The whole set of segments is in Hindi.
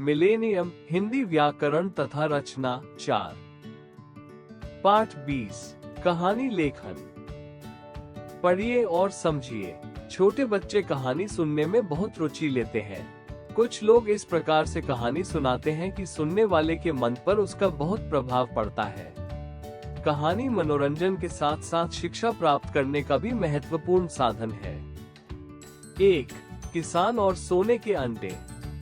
मिलेनियम हिंदी व्याकरण तथा रचना 4। पाठ 20 कहानी लेखन। पढ़िए और समझिए। छोटे बच्चे कहानी सुनने में बहुत रुचि लेते हैं। कुछ लोग इस प्रकार से कहानी सुनाते हैं कि सुनने वाले के मन पर उसका बहुत प्रभाव पड़ता है। कहानी मनोरंजन के साथ साथ शिक्षा प्राप्त करने का भी महत्वपूर्ण साधन है। 1 किसान और सोने के अंडे।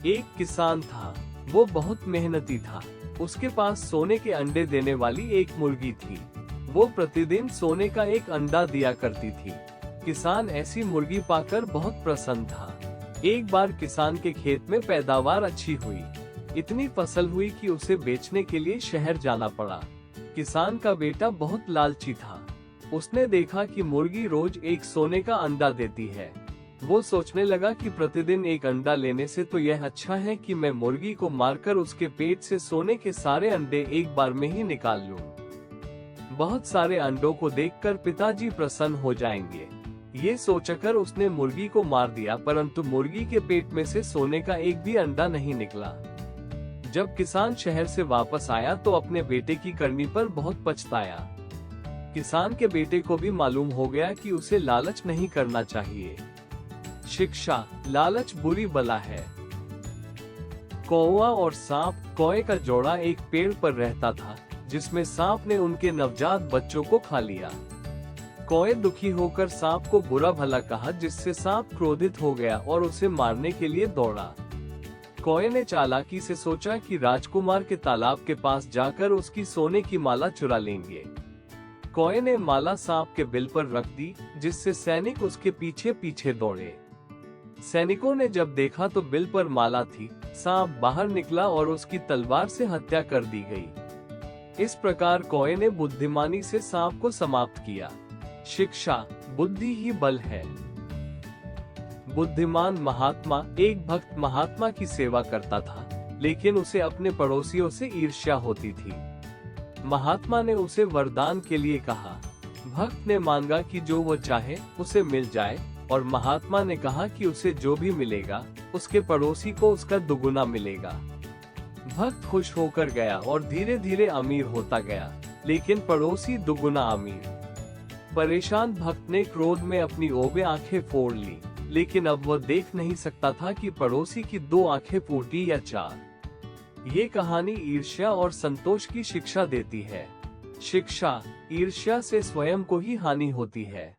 एक किसान था, वो बहुत मेहनती था। उसके पास सोने के अंडे देने वाली एक मुर्गी थी। वो प्रतिदिन सोने का एक अंडा दिया करती थी। किसान ऐसी मुर्गी पाकर बहुत प्रसन्न था। एक बार किसान के खेत में पैदावार अच्छी हुई। इतनी फसल हुई कि उसे बेचने के लिए शहर जाना पड़ा। किसान का बेटा बहुत लालची था। उसने देखा कि मुर्गी रोज एक सोने का अंडा देती है। वो सोचने लगा कि प्रतिदिन एक अंडा लेने से तो यह अच्छा है कि मैं मुर्गी को मारकर उसके पेट से सोने के सारे अंडे एक बार में ही निकाल लूं। बहुत सारे अंडों को देखकर पिताजी प्रसन्न हो जाएंगे। ये सोचकर उसने मुर्गी को मार दिया, परंतु मुर्गी के पेट में से सोने का एक भी अंडा नहीं निकला। जब किसान शहर से वापस आया तो अपने बेटे की करनी पर बहुत पछताया। किसान के बेटे को भी मालूम हो गया कि उसे लालच नहीं करना चाहिए। शिक्षा, लालच बुरी बला है। कौवा और सांप। कौवे का जोड़ा एक पेड़ पर रहता था, जिसमें सांप ने उनके नवजात बच्चों को खा लिया। कौवे दुखी होकर सांप को बुरा भला कहा, जिससे सांप क्रोधित हो गया और उसे मारने के लिए दौड़ा। कौवे ने चालाकी से सोचा कि राजकुमार के तालाब के पास जाकर उसकी सोने की माला चुरा लेंगे। कौवे ने माला सांप के बिल पर रख दी, जिससे सैनिक उसके पीछे पीछे दौड़े। सैनिकों ने जब देखा तो बिल पर माला थी। सांप बाहर निकला और उसकी तलवार से हत्या कर दी गई। इस प्रकार कौवे ने बुद्धिमानी से सांप को समाप्त किया। शिक्षा, बुद्धि ही बल है। बुद्धिमान महात्मा। एक भक्त महात्मा की सेवा करता था, लेकिन उसे अपने पड़ोसियों से ईर्ष्या होती थी। महात्मा ने उसे वरदान के लिए कहा। भक्त ने मांगा कि जो वो चाहे उसे मिल जाए, और महात्मा ने कहा कि उसे जो भी मिलेगा उसके पड़ोसी को उसका दुगुना मिलेगा। भक्त खुश होकर गया और धीरे धीरे अमीर होता गया, लेकिन पड़ोसी दुगुना अमीर। परेशान भक्त ने क्रोध में अपनी ओबे आंखें फोड़ ली, लेकिन अब वह देख नहीं सकता था कि पड़ोसी की 2 आंखें फूटी या 4। ये कहानी ईर्ष्या और संतोष की शिक्षा देती है। शिक्षा, ईर्ष्या से स्वयं को ही हानि होती है।